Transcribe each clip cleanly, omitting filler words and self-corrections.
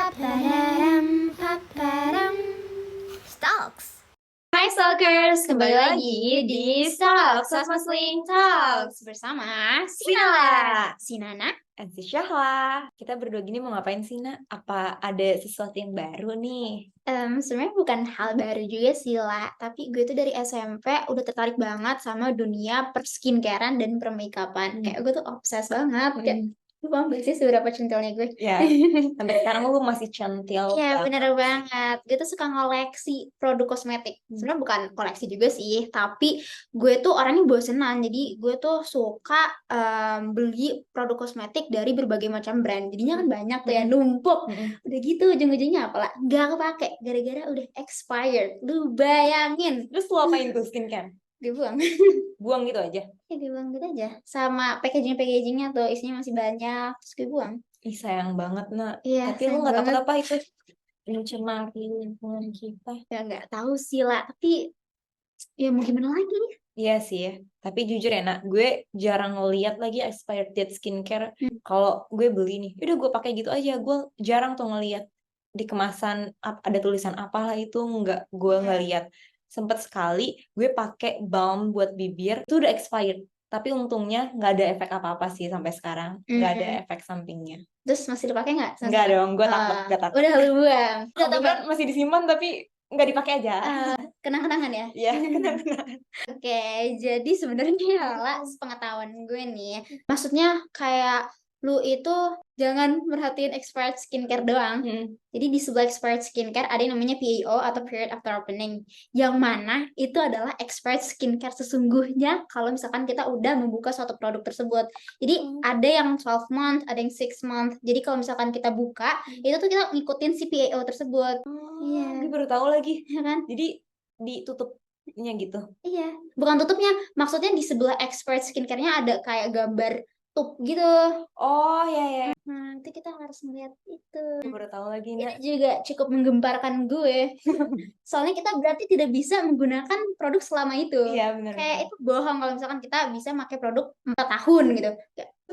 Paparam, paparam. Stalks. Hai Stalkers, kembali lagi di Stalks, Sling Talks bersama Sinala, Sinana, Si Syahla, kita berdua gini mau ngapain sih, Nak? Apa ada sesuatu yang baru nih? Sebenarnya bukan hal baru juga sih lah, tapi gue tuh dari SMP udah tertarik banget sama dunia per-skincarean dan per-makeupan. Kayak gue tuh obses banget. Kayak, lu paham gak sih seberapa centilnya gue? Ya, sampai sekarang lu masih centil Iya banget. bener banget. Gue tuh suka ngoleksi produk kosmetik. Sebenarnya bukan koleksi juga sih, tapi gue tuh orangnya bosenan. Jadi gue tuh suka beli produk kosmetik dari berbagai macam brand. Jadinya kan banyak tuh yang numpuk. Udah gitu ujung-ujungnya apalah gak kepake gara-gara udah expired. Lu bayangin. Terus lu apain tuh skincare? Dibuang. Buang gitu aja? Ya dibuang gitu aja. Sama packaging-packagingnya tuh isinya masih banyak. Terus gue buang. Ih, sayang banget, Nak. Iya, Tapi lu sayang nggak takut banget. apa itu mencemari lingkungan kita? Ya nggak tahu sih lah, tapi ya mau gimana lagi? Iya sih ya. Tapi jujur ya, Nak, gue jarang ngeliat lagi expired date skincare. Kalau gue beli nih, udah gue pakai gitu aja. Gue jarang tuh ngeliat di kemasan ada tulisan apalah itu, gue nggak lihat. Sempet sekali gue pakai balm buat bibir itu udah expired. Tapi untungnya nggak ada efek apa-apa sih sampai sekarang. Nggak ada efek sampingnya. Terus masih dipakai nggak? Nggak dong, gue takut, gue takut. Udah lu buang. Udah Kebetulan masih disimpan tapi nggak dipakai aja. kenang-kenangan ya. Iya, kenang-kenang. Oke, jadi sebenarnya lah sepengetahuan gue nih, maksudnya kayak lu itu jangan merhatiin expired skincare doang. Jadi di sebelah expired skincare ada yang namanya PAO atau period after opening. Yang mana itu adalah expired skincare sesungguhnya kalau misalkan kita udah membuka suatu produk tersebut. Jadi ada yang 12 month, ada yang 6 month. Jadi kalau misalkan kita buka, itu tuh kita ngikutin si PAO tersebut. Iya. Gue baru tahu lagi. Ya kan? Jadi ditutupnya gitu. Iya, bukan tutupnya, maksudnya di sebelah expert skincare-nya ada kayak gambar tup gitu. Oh ya. Nah, nanti kita harus melihat itu. Gue baru tahu lagi, Ini Nak. juga cukup menggemparkan gue. Soalnya kita berarti tidak bisa menggunakan produk selama itu. Iya, benar. Kayak itu bohong kalau misalkan kita bisa pakai produk 4 tahun gitu.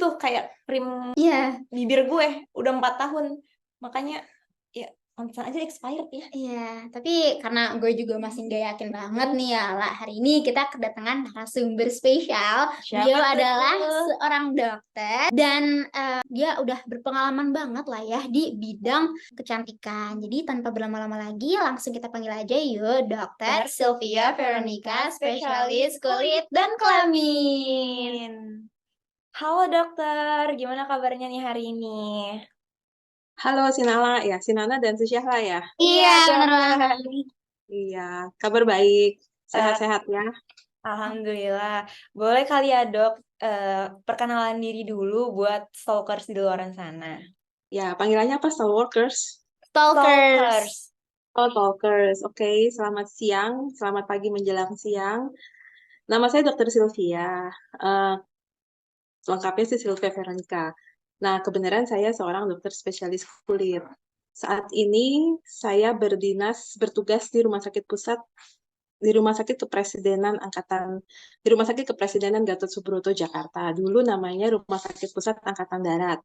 Tuh kayak krim Iya. bibir gue udah 4 tahun. Makanya ya pantesan aja expired ya. Iya, tapi karena gue juga masih gak yakin banget nih ya, lah hari ini kita kedatangan narasumber spesial. Beliau adalah seorang dokter dan dia udah berpengalaman banget lah ya di bidang kecantikan. Jadi tanpa berlama-lama lagi, langsung kita panggil aja yuk, Dokter Sylvia Veronica, spesialis kulit dan kelamin. Halo dokter, gimana kabarnya nih hari ini? Halo Sinala, ya Sinana dan si Syahla ya. Iya, benar banget. Iya, kabar baik, sehat-sehat ya. Alhamdulillah. Boleh kali ya dok, perkenalan diri dulu buat stalkers di luaran sana. Ya, panggilannya apa? Stalkers? Stalkers. Oh, Stalkers. Oke, selamat siang, selamat pagi menjelang siang. Nama saya Dr. Sylvia. Lengkapnya sih Sylvia Veronica. Nah, kebenaran saya seorang dokter spesialis kulit. Saat ini saya bertugas di Rumah Sakit Pusat di Rumah Sakit Kepresidenan Gatot Subroto Jakarta. Dulu namanya Rumah Sakit Pusat Angkatan Darat.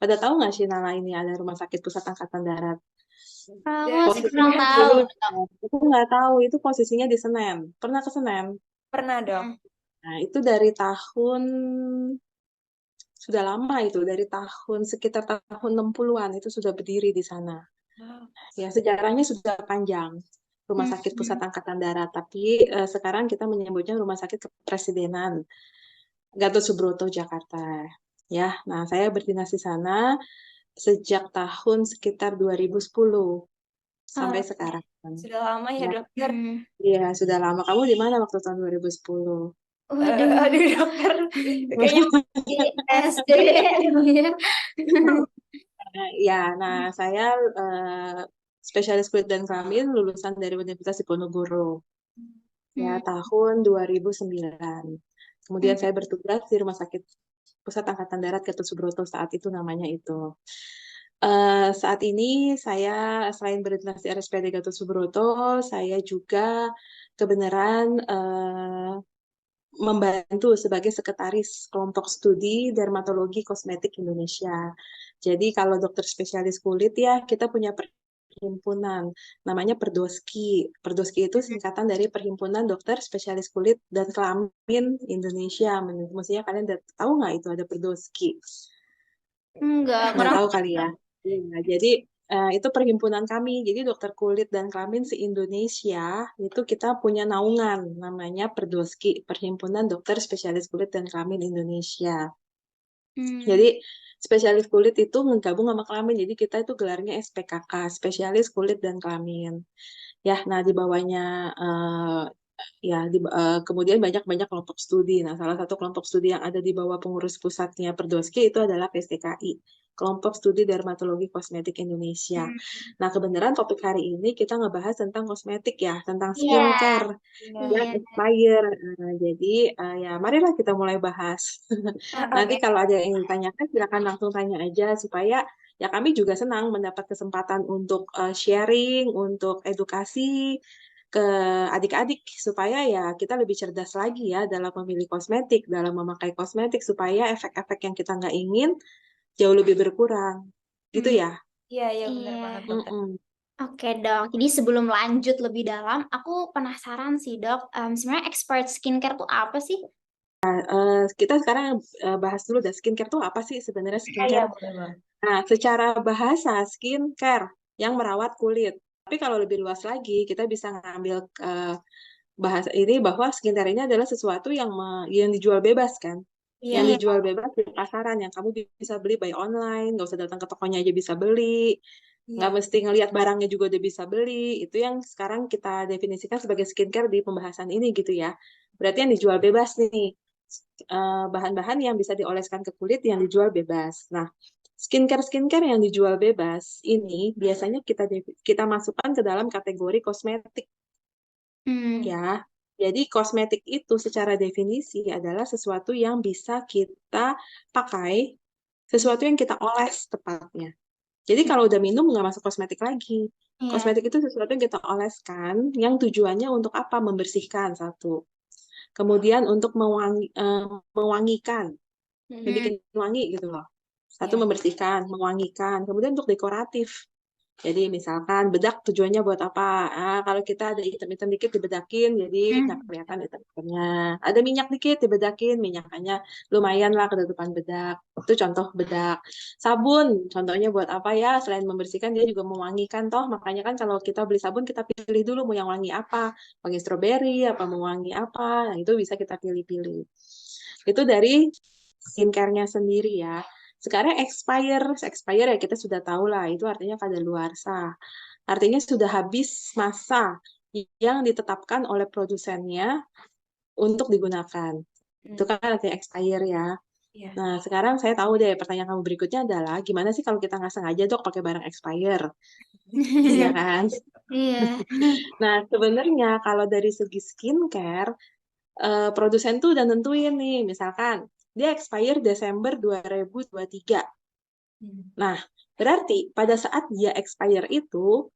Pada tahu nggak sih Nala ini ada Rumah Sakit Pusat Angkatan Darat? Kurang tahu. Aku nggak tahu, itu posisinya di Senen. Pernah ke Senen? Pernah dok. Nah, itu dari tahun, sudah lama itu, dari tahun sekitar tahun 60-an itu sudah berdiri di sana. Ya, sejarahnya sudah panjang. Rumah Sakit Pusat Angkatan Darat, tapi sekarang kita menyebutnya Rumah Sakit Kepresidenan Gatot Subroto Jakarta. Ya, nah saya berdinas di sana sejak tahun sekitar 2010 sampai sekarang. Sudah lama ya dokter. Iya, sudah lama. Kamu di mana waktu tahun 2010? Aduh dokter, kayaknya SD. Ya, nah saya spesialis kulit dan kelamin lulusan dari Universitas Diponegoro. Ya, tahun 2009. Kemudian saya bertugas di Rumah Sakit Pusat Angkatan Darat Gatot Subroto, saat itu namanya itu. Saat ini saya selain berdinas di RSPAD Gatot Subroto, saya juga kebenaran membantu sebagai sekretaris kelompok studi dermatologi kosmetik Indonesia. Jadi kalau dokter spesialis kulit ya kita punya perhimpunan namanya Perdoski. Perdoski itu singkatan dari Perhimpunan Dokter Spesialis Kulit dan Kelamin Indonesia. Maksudnya kalian udah tahu nggak itu ada Perdoski? Enggak, Nggak kurang. tahu kali ya. Iya, jadi itu perhimpunan kami. Jadi dokter kulit dan kelamin se-Indonesia itu kita punya naungan namanya Perdoski, Perhimpunan Dokter Spesialis Kulit dan Kelamin Indonesia. Jadi spesialis kulit itu menggabung sama kelamin. Jadi kita itu gelarnya SPKK, Spesialis Kulit dan Kelamin. Ya, nah di bawahnya ya kemudian banyak kelompok studi. Nah, salah satu kelompok studi yang ada di bawah pengurus pusatnya Perdoski itu adalah PSTKI, Kelompok Studi Dermatologi Kosmetik Indonesia. Nah, kebenaran topik hari ini kita ngebahas tentang kosmetik ya, tentang Iya, skincare yang iya. expire. Nah, jadi ya marilah kita mulai bahas. Nanti Oke. kalau ada yang ingin ditanyakan, silakan langsung tanya aja supaya ya kami juga senang mendapat kesempatan untuk sharing, untuk edukasi ke adik-adik supaya ya kita lebih cerdas lagi ya dalam memilih kosmetik, dalam memakai kosmetik supaya efek-efek yang kita nggak ingin jauh lebih berkurang. Gitu ya? Iya, iya benar Iya. banget dokter. Mm-mm. Oke dok, jadi sebelum lanjut lebih dalam, aku penasaran sih dok, sebenarnya expired skincare tuh apa sih? Kita sekarang bahas dulu dah skincare tuh apa sih sebenarnya Ah, iya skincare? boleh banget. Nah, secara bahasa skincare yang merawat kulit. Tapi kalau lebih luas lagi, kita bisa ngambil bahasa ini bahwa skincare ini adalah sesuatu yang dijual bebas kan. Yang Iya. Iya. dijual bebas di pasaran yang kamu bisa beli by online, nggak usah datang ke tokonya aja bisa beli, nggak Iya. mesti ngelihat barangnya juga udah bisa beli. Itu yang sekarang kita definisikan sebagai skincare di pembahasan ini gitu ya. Berarti yang dijual bebas nih, bahan-bahan yang bisa dioleskan ke kulit yang dijual bebas. Nah, skincare yang dijual bebas ini biasanya kita masukkan ke dalam kategori kosmetik Hmm. ya. Jadi kosmetik itu secara definisi adalah sesuatu yang bisa kita pakai, sesuatu yang kita oles tepatnya. Jadi kalau udah minum nggak masuk kosmetik lagi. Iya. Kosmetik itu sesuatu yang kita oleskan, yang tujuannya untuk apa? Membersihkan satu. Kemudian untuk mewangikan, Hmm. membuat wangi gitu loh. Satu Iya. membersihkan, mewangikan. Kemudian untuk dekoratif. Jadi misalkan bedak tujuannya buat apa? Kalau kita ada item-item dikit dibedakin, jadi nggak Hmm. kelihatan item-itemnya. Ada minyak dikit dibedakin, minyakannya lumayan lah ke depan bedak. Itu contoh bedak. Sabun, contohnya buat apa ya? Selain membersihkan, dia juga mewangikan toh. Makanya kan kalau kita beli sabun, kita pilih dulu mau yang wangi apa. Wangi stroberi, apa mau wangi apa. Nah, itu bisa kita pilih-pilih. Itu dari skincare-nya sendiri ya. Sekarang expire ya kita sudah tahu lah, itu artinya kadaluarsa. Artinya sudah habis masa yang ditetapkan oleh produsennya untuk digunakan. Itu kan artinya expire ya. Iya. Nah, sekarang saya tahu deh pertanyaan kamu berikutnya adalah gimana sih kalau kita nggak sengaja dok pakai barang expire? Iya kan? Iya. Nah, sebenarnya kalau dari segi skincare, produsen tuh udah nentuin nih, misalkan dia expire Desember 2023. Nah, berarti pada saat dia expire itu,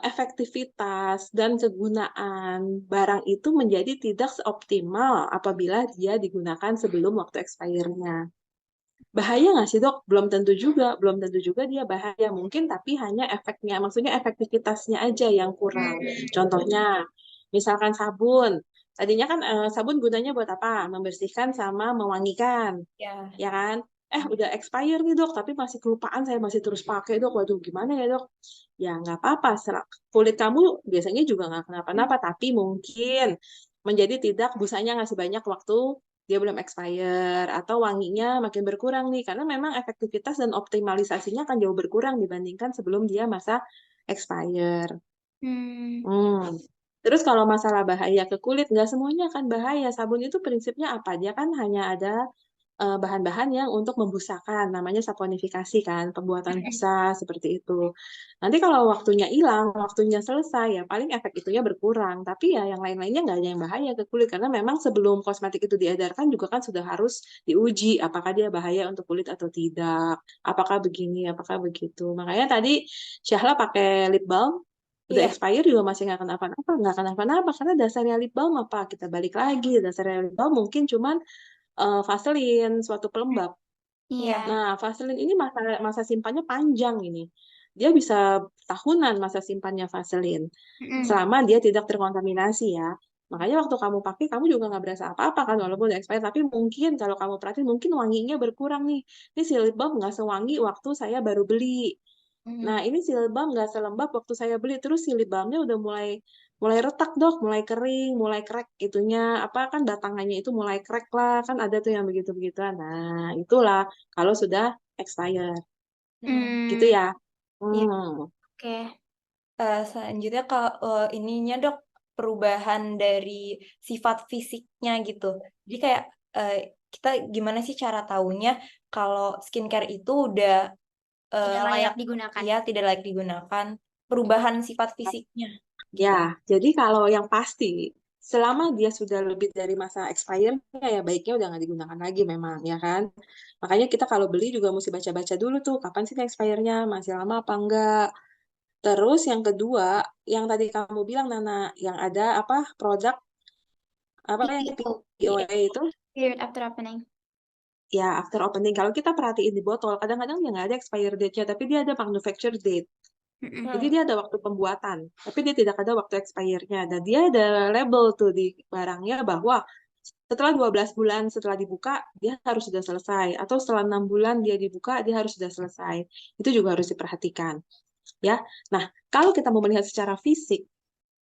efektivitas dan kegunaan barang itu menjadi tidak seoptimal apabila dia digunakan sebelum waktu expire-nya. Bahaya nggak sih dok? Belum tentu juga dia bahaya. Mungkin tapi hanya efeknya, maksudnya efektivitasnya aja yang kurang. Contohnya, misalkan sabun. Tadinya kan sabun gunanya buat apa? Membersihkan sama mewangikan Ya. ya kan? Udah expire nih dok, tapi masih kelupaan, saya masih terus pakai dok. Waduh, gimana ya dok? Ya nggak apa-apa, kulit kamu biasanya juga nggak kenapa-napa, tapi mungkin menjadi tidak busanya nggak sebanyak waktu dia belum expire, atau wanginya makin berkurang nih, karena memang efektivitas dan optimalisasinya akan jauh berkurang dibandingkan sebelum dia masa expire. Hmm. Hmm. Terus kalau masalah bahaya ke kulit, nggak semuanya akan bahaya. Sabun itu prinsipnya apa? Dia kan hanya ada bahan-bahan yang untuk membusakan, namanya saponifikasi kan, pembuatan busa seperti itu. Nanti kalau waktunya hilang, waktunya selesai, ya paling efek itunya berkurang. Tapi ya yang lain-lainnya nggak ada yang bahaya ke kulit, karena memang sebelum kosmetik itu diedarkan juga kan sudah harus diuji apakah dia bahaya untuk kulit atau tidak, apakah begini, apakah begitu. Makanya tadi Syahla pakai lip balm, Udah Iya. expire juga masih nggak kenapa-napa karena dasarnya lip balm apa? Kita balik lagi, dasarnya lip balm mungkin cuman Vaseline, suatu pelembab. Iya. Nah, Vaseline ini masa simpannya panjang ini. Dia bisa tahunan masa simpannya Vaseline. Selama dia tidak terkontaminasi ya. Makanya waktu kamu pakai, kamu juga nggak berasa apa-apa kan, walaupun udah expired. Tapi mungkin kalau kamu perhatiin, mungkin wanginya berkurang nih. Ini si lip balm nggak sewangi waktu saya baru beli. Nah, ini si lip balm nggak selembab waktu saya beli. Terus si lip balmnya udah mulai retak dok, mulai kering, mulai crack itunya, apa kan batangannya itu mulai crack lah, kan ada tuh yang begitu-begituan. Nah, itulah kalau sudah expired, gitu Hmm, ya. Iya. oke. Selanjutnya kalau ininya dok, perubahan dari sifat fisiknya gitu. Jadi kayak kita gimana sih cara taunya kalau skincare itu udah Tidak layak layak, digunakan. ya tidak layak digunakan, perubahan sifat fisiknya gitu. Ya, jadi kalau yang pasti, selama dia sudah lebih dari masa expirednya ya baiknya udah nggak digunakan lagi memang, ya kan? Makanya kita kalau beli juga mesti baca-baca dulu tuh, kapan sih expire-nya, masih lama apa enggak. Terus yang kedua, yang tadi kamu bilang Nana, yang ada apa produk apa yang Itu POA itu period after opening. ya after opening. Kalau kita perhatiin di botol, kadang-kadang dia nggak ada expire date-nya, tapi dia ada manufacture date. Jadi dia ada waktu pembuatan, tapi dia tidak ada waktu expire-nya. Dan dia ada label tuh di barangnya bahwa setelah 12 bulan setelah dibuka, dia harus sudah selesai. Atau setelah 6 bulan dia dibuka, dia harus sudah selesai. Itu juga harus diperhatikan. Ya, nah kalau kita mau melihat secara fisik,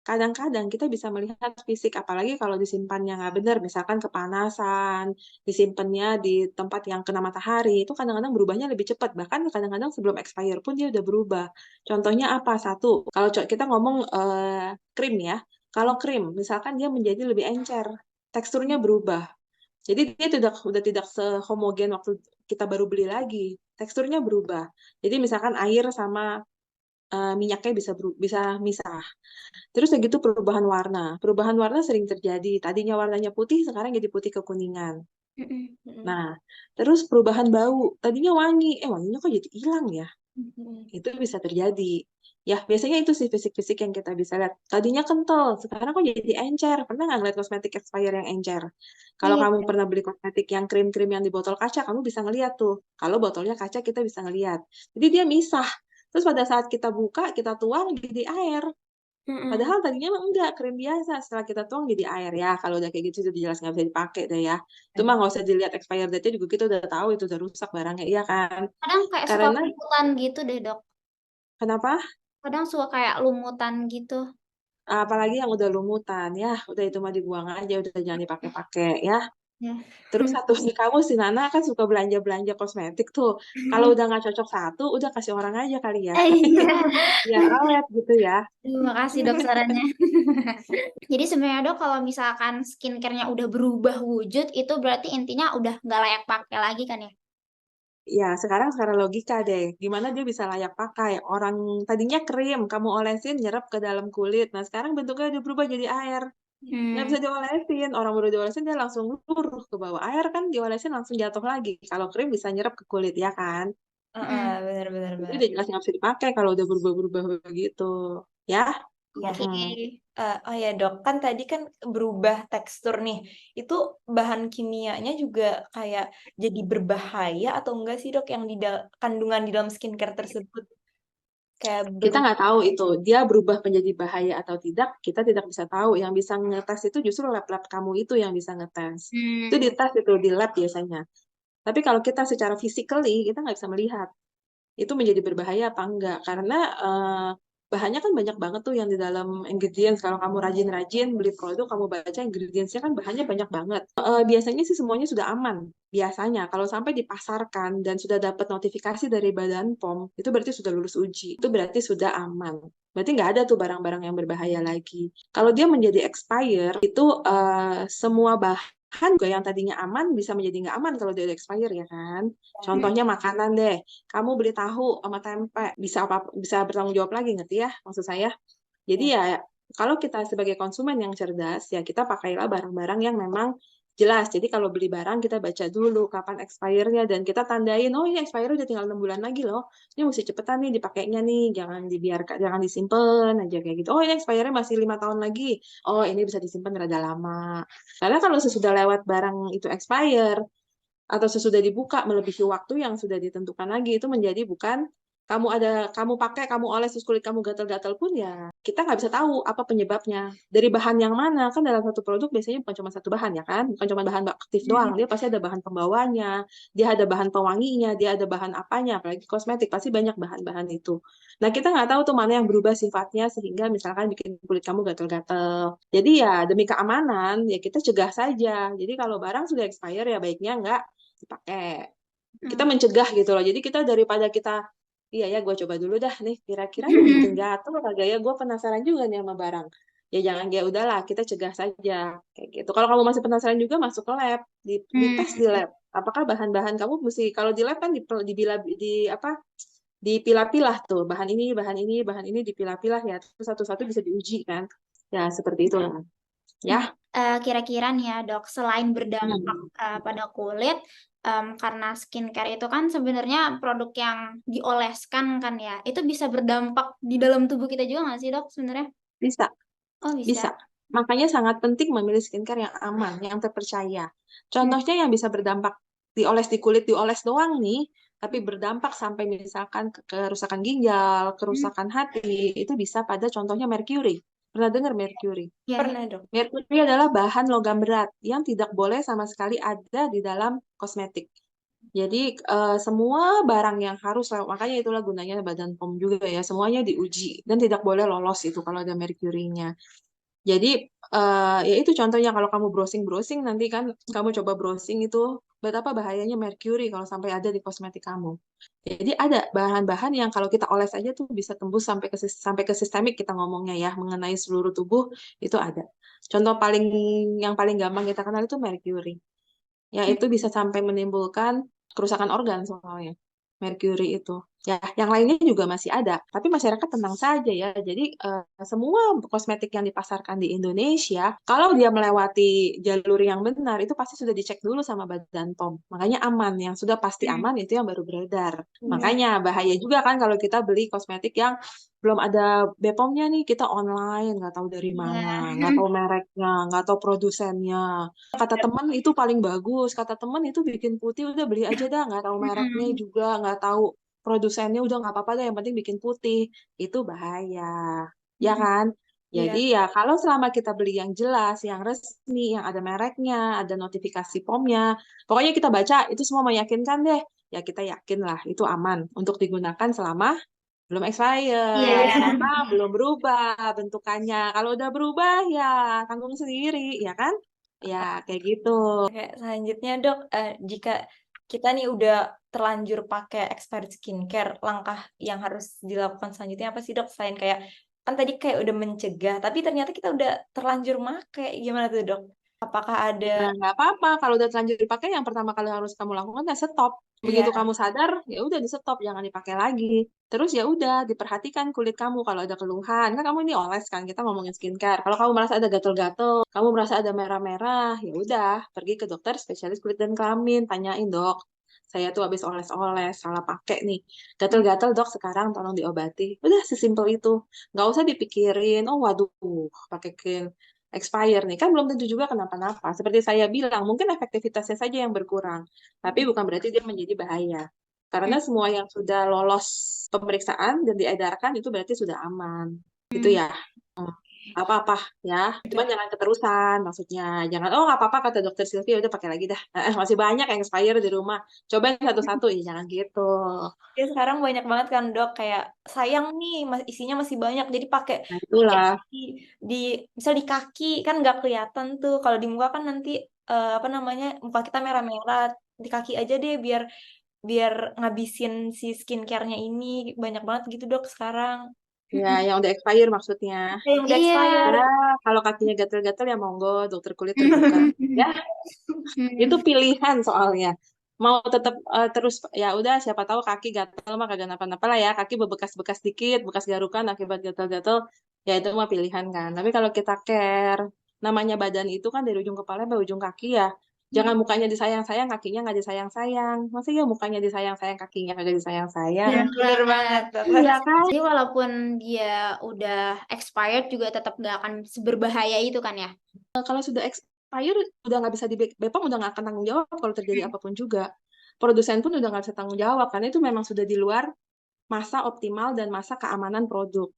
kadang-kadang kita bisa melihat fisik, apalagi kalau disimpannya nggak benar, misalkan kepanasan, disimpannya di tempat yang kena matahari, itu kadang-kadang berubahnya lebih cepat. Bahkan kadang-kadang sebelum expire pun dia udah berubah. Contohnya apa? Satu, kalau kita ngomong krim ya, kalau krim, misalkan dia menjadi lebih encer, teksturnya berubah. Jadi dia udah tidak sehomogen waktu kita baru beli lagi, teksturnya berubah. Jadi misalkan air sama minyaknya bisa misah. Terus begitu perubahan warna. Perubahan warna sering terjadi. Tadinya warnanya putih, sekarang jadi putih kekuningan. Nah, terus perubahan bau. Tadinya wangi, wanginya kok jadi hilang ya? Itu bisa terjadi. Ya, biasanya itu sih fisik-fisik yang kita bisa lihat. Tadinya kental, sekarang kok jadi encer. Pernah nggak ngeliat kosmetik expire yang encer? Kalau Iya. kamu pernah beli kosmetik yang krim-krim yang di botol kaca, kamu bisa ngeliat tuh. Kalau botolnya kaca, kita bisa ngeliat. Jadi dia misah. Terus pada saat kita buka, kita tuang jadi air. Padahal tadinya emang enggak, krim biasa. Setelah kita tuang jadi air ya. Kalau udah kayak gitu, udah jelas nggak bisa dipakai deh ya. Itu mah nggak usah dilihat expired date-nya juga kita udah tahu itu udah rusak barangnya, iya kan? Kadang kayak suka Karena, lumutan gitu deh, Dok. kenapa? Kadang suka kayak lumutan gitu. Apalagi yang udah lumutan, ya udah itu mah dibuang aja, udah jangan dipakai-pakai ya. Ya. Terus satu si kamu si Nana kan suka belanja-belanja kosmetik tuh. Kalau udah nggak cocok satu, udah kasih orang aja kali ya. Iya. Biar awet gitu ya. Terima kasih dok sarannya. Jadi sebenarnya dok kalau misalkan skincare-nya udah berubah wujud itu berarti intinya udah nggak layak pakai lagi kan ya? Ya, sekarang secara logika deh, gimana dia bisa layak pakai? Orang tadinya krim, kamu olesin nyerap ke dalam kulit. Nah, sekarang bentuknya udah berubah jadi air. Nggak bisa diolesin. Orang baru diolesin dia langsung luruh ke bawah. Air kan diolesin langsung jatuh lagi. Kalau krim bisa nyerap ke kulit, ya kan? Benar-benar. Itu udah jelas nggak bisa dipakai kalau udah berubah-berubah begitu. Ya? Ya. Oke. Oh ya dok, kan tadi kan berubah tekstur nih. Itu bahan kimianya juga kayak jadi berbahaya atau enggak sih dok yang kandungan di dalam skincare tersebut? Kayak Kita nggak tahu itu dia berubah menjadi bahaya atau tidak, kita tidak bisa tahu. Yang bisa ngetes itu justru lab-lab kamu itu yang bisa ngetes. Itu dites itu di lab biasanya. Tapi kalau kita secara physically, kita nggak bisa melihat itu menjadi berbahaya apa enggak. Karena bahannya kan banyak banget tuh yang di dalam ingredients. Kalau kamu rajin-rajin beli produk, kamu baca ingredientsnya kan bahannya banyak banget. Biasanya sih semuanya sudah aman. Biasanya kalau sampai dipasarkan dan sudah dapat notifikasi dari Badan POM, itu berarti sudah lulus uji. Itu berarti sudah aman. Berarti nggak ada tuh barang-barang yang berbahaya lagi. Kalau dia menjadi expire, itu semua bahan juga yang tadinya aman bisa menjadi nggak aman kalau dia udah expire ya kan. Contohnya makanan deh. Kamu beli tahu sama tempe, bisa bertanggung jawab lagi ngerti ya maksud saya. Jadi ya kalau kita sebagai konsumen yang cerdas ya kita pakailah barang-barang yang memang jelas. Jadi kalau beli barang kita baca dulu kapan expire-nya dan kita tandain, oh ini expire udah tinggal 6 bulan lagi loh. Ini mesti cepetan nih dipakainya nih, jangan dibiarkan, jangan disimpan aja kayak gitu. Oh ini expire-nya masih 5 tahun lagi. Oh ini bisa disimpan rada lama. Karena kalau sesudah lewat barang itu expire atau sesudah dibuka melebihi waktu yang sudah ditentukan lagi, itu menjadi bukan kamu pakai, kamu oles terus kulit kamu gatal-gatal pun ya kita nggak bisa tahu apa penyebabnya dari bahan yang mana. Kan dalam satu produk biasanya bukan cuma satu bahan ya kan, bukan cuma bahan aktif doang, dia pasti ada bahan pembawanya, dia ada bahan pewanginya, dia ada bahan apanya, apalagi kosmetik pasti banyak bahan-bahan itu. Nah kita nggak tahu tuh mana yang berubah sifatnya sehingga misalkan bikin kulit kamu gatal-gatal. Jadi ya demi keamanan ya kita cegah saja. Jadi kalau barang sudah expire ya baiknya nggak dipakai. Kita mencegah gitu loh. Jadi kita daripada kita, iya ya gue coba dulu dah nih, kira-kira yang bikin gatal kagak ya, gue penasaran juga nih sama barang. Ya jangan, ya udahlah kita cegah saja kayak gitu. Kalau kamu masih penasaran juga masuk ke lab, dites di lab. Apakah bahan-bahan kamu mesti, kalau di lab kan dipilah-pilah tuh bahan ini, bahan ini, bahan ini dipilah-pilah ya, terus satu-satu bisa diuji kan. Ya seperti itulah. Ya. Kira-kira nih ya dok, selain berdampak pada kulit, karena skincare itu kan sebenarnya produk yang dioleskan kan ya, itu bisa berdampak di dalam tubuh kita juga nggak sih dok sebenarnya? Bisa. Oh Bisa. bisa. Makanya sangat penting memilih skincare yang aman, yang terpercaya. Contohnya yang bisa berdampak dioles di kulit, dioles doang nih, tapi berdampak sampai misalkan kerusakan ginjal, kerusakan hati, itu bisa pada contohnya merkuri. Pernah dengar merkuri? Ya, Pernah dok. Merkuri adalah bahan logam berat yang tidak boleh sama sekali ada di dalam kosmetik. Jadi semua barang yang harus lewat, makanya itulah gunanya Badan POM juga ya, semuanya diuji dan tidak boleh lolos itu kalau ada merkurinya. Jadi ya itu contohnya kalau kamu browsing-browsing nanti kan kamu coba browsing itu betapa bahayanya merkuri kalau sampai ada di kosmetik kamu. Jadi ada bahan-bahan yang kalau kita oles aja tuh bisa tembus sampai ke sistemik kita ngomongnya ya, mengenai seluruh tubuh itu ada. Contoh yang paling gampang kita kenal itu merkuri. Ya itu bisa sampai menimbulkan kerusakan organ soalnya. Merkuri itu. Ya, yang lainnya juga masih ada, tapi masyarakat tenang saja ya. Jadi semua kosmetik yang dipasarkan di Indonesia, kalau dia melewati jalur yang benar, itu pasti sudah dicek dulu sama Badan POM. Makanya aman, yang sudah pasti aman itu yang baru beredar. Makanya bahaya juga kan kalau kita beli kosmetik yang belum ada BPOM-nya nih, kita online, nggak tahu dari mana, nggak tahu mereknya, nggak tahu produsennya. Kata teman itu paling bagus, kata teman itu bikin putih, udah beli aja dah, nggak tahu mereknya juga, nggak tahu produsennya, udah nggak apa-apa deh, yang penting bikin putih. Itu bahaya, ya kan? Iya. Jadi ya kalau selama kita beli yang jelas, yang resmi, yang ada mereknya, ada notifikasi POM-nya, pokoknya kita baca itu semua meyakinkan deh. Ya kita yakin lah itu aman untuk digunakan selama belum Iya. expired, selama belum berubah bentukannya. Kalau udah berubah ya tanggung sendiri, ya kan? Ya kayak gitu. Oke, selanjutnya dok, jika kita nih udah terlanjur pakai expired skincare, langkah yang harus dilakukan selanjutnya apa sih dok? Selain kayak, kan tadi kayak udah mencegah, tapi ternyata kita udah terlanjur pakai, gimana tuh dok? Apakah ada, Nah, nggak apa-apa. Kalau udah terlanjur dipakai, yang pertama kali harus kamu lakukan ya stop. Begitu iya, kamu sadar, ya udah di stop, jangan dipakai lagi. Terus ya udah diperhatikan kulit kamu kalau ada keluhan. Kan kamu ini oles kan, kita ngomongin skincare. Kalau kamu merasa ada gatal-gatal, kamu merasa ada merah-merah, ya udah pergi ke dokter spesialis kulit dan kelamin, tanyain dok. Saya tuh habis oles-oles, salah pakai nih. Gatal-gatal dok, sekarang tolong diobati. Udah sesimpel itu. Nggak usah dipikirin, oh waduh, pakai expire nih kan belum tentu juga kenapa-napa. Seperti saya bilang, mungkin efektivitasnya saja yang berkurang, tapi bukan berarti dia menjadi bahaya. Karena semua yang sudah lolos pemeriksaan dan diedarkan itu berarti sudah aman. Gitu ya. Apa-apa ya. Cuman jangan keterusan maksudnya. Jangan, oh nggak apa-apa kata dokter Sylvia, udah pakai lagi dah. Masih banyak yang expire di rumah. Cobain satu-satu ya, jangan gitu. ya sekarang banyak banget kan dok, kayak sayang nih, isinya masih banyak, jadi pakai Nah itulah. di, di misal di kaki kan nggak kelihatan tuh, kalau di muka kan nanti apa namanya, muka kita merah-merah, di kaki aja deh biar biar ngabisin si skincare-nya ini. Banyak banget gitu dok sekarang. Ya, yang udah expire maksudnya. Yang udah Iya. expired. Ya, kalau kakinya gatel-gatel ya monggo, dokter kulit terbuka. Ya, itu pilihan soalnya. Mau tetap terus ya udah siapa tahu kaki gatel mah kagak napa-napa lah ya, kaki bebekas-bekas dikit, bekas garukan akibat gatel-gatel, ya itu mah pilihan kan. Tapi kalau kita care, namanya badan itu kan dari ujung kepala sampai ujung kaki ya. Jangan mukanya disayang-sayang, kakinya nggak disayang-sayang. Masa ya mukanya disayang-sayang, kakinya nggak disayang-sayang? Bener banget. Iya kan? Jadi walaupun dia udah expired juga tetap nggak akan berbahaya itu kan ya? Kalau sudah expire, udah nggak bisa di Bepom udah nggak akan tanggung jawab kalau terjadi apapun juga. Produsen pun udah nggak bisa tanggung jawab karena itu memang sudah di luar masa optimal dan masa keamanan produk.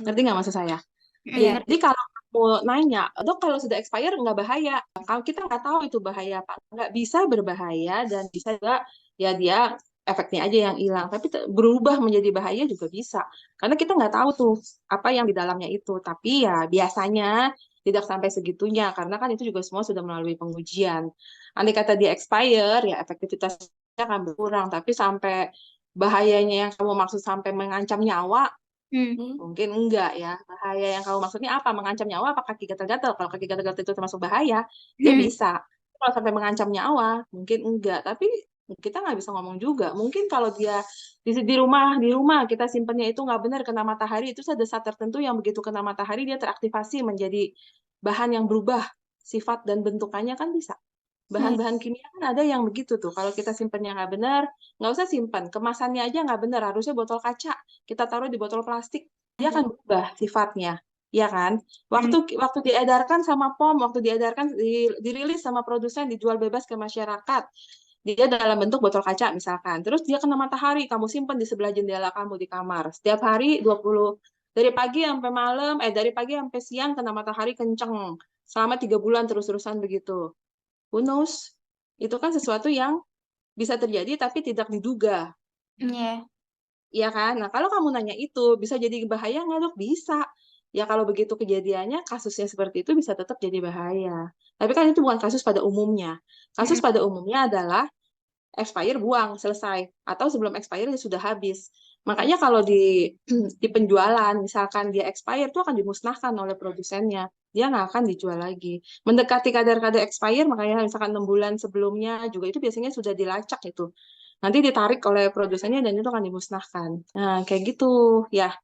Ngerti nggak maksud saya? Iya. Jadi kalau kamu nanya, dok kalau sudah expire nggak bahaya? Kalau kita nggak tahu itu bahaya apa, nggak bisa berbahaya dan bisa juga ya dia efeknya aja yang hilang. Tapi berubah menjadi bahaya juga bisa, karena kita nggak tahu tuh apa yang di dalamnya itu. Tapi ya biasanya tidak sampai segitunya, karena kan itu juga semua sudah melalui pengujian. Andai kata dia expire, ya efektivitasnya akan berkurang. Tapi sampai bahayanya yang kamu maksud sampai mengancam nyawa, mungkin enggak ya. Bahaya yang kamu maksudnya apa? Mengancam nyawa apa kaki gatal-gatal? Kalau kaki gatal-gatal itu termasuk bahaya, dia bisa. Kalau sampai mengancam nyawa, mungkin enggak. Tapi kita nggak bisa ngomong juga. Mungkin kalau dia di rumah kita simpennya itu nggak benar kena matahari, itu ada saat tertentu yang begitu kena matahari dia teraktivasi menjadi bahan yang berubah sifat dan bentukannya kan bisa. Bahan-bahan kimia kan ada yang begitu tuh. Kalau kita simpennya nggak benar, nggak usah simpan. Kemasannya aja nggak benar. Harusnya botol kaca. Kita taruh di botol plastik. Dia akan berubah sifatnya. Ya kan? Waktu diedarkan sama POM, waktu diedarkan dirilis sama produsen, dijual bebas ke masyarakat. Dia dalam bentuk botol kaca misalkan. Terus dia kena matahari, kamu simpan di sebelah jendela kamu di kamar. Setiap hari 20 dari pagi sampai malam, dari pagi sampai siang kena matahari kenceng. Selama 3 bulan terus-terusan begitu. Who knows? Itu kan sesuatu yang bisa terjadi tapi tidak diduga. Iya. Iya kan? Nah, kalau kamu nanya itu, bisa jadi bahaya nggak, dok? Bisa. Ya, kalau begitu kejadiannya, kasusnya seperti itu bisa tetap jadi bahaya. Tapi kan itu bukan kasus pada umumnya. Kasus pada umumnya adalah expire buang, selesai. Atau sebelum expire dia sudah habis. Makanya kalau di penjualan, misalkan dia expire, itu akan dimusnahkan oleh produsennya. Dia nggak akan dijual lagi. Mendekati kadar-kadar expire, makanya misalkan 6 bulan sebelumnya juga itu biasanya sudah dilacak itu. Nanti ditarik oleh produsennya dan itu akan dimusnahkan. Nah, kayak gitu ya.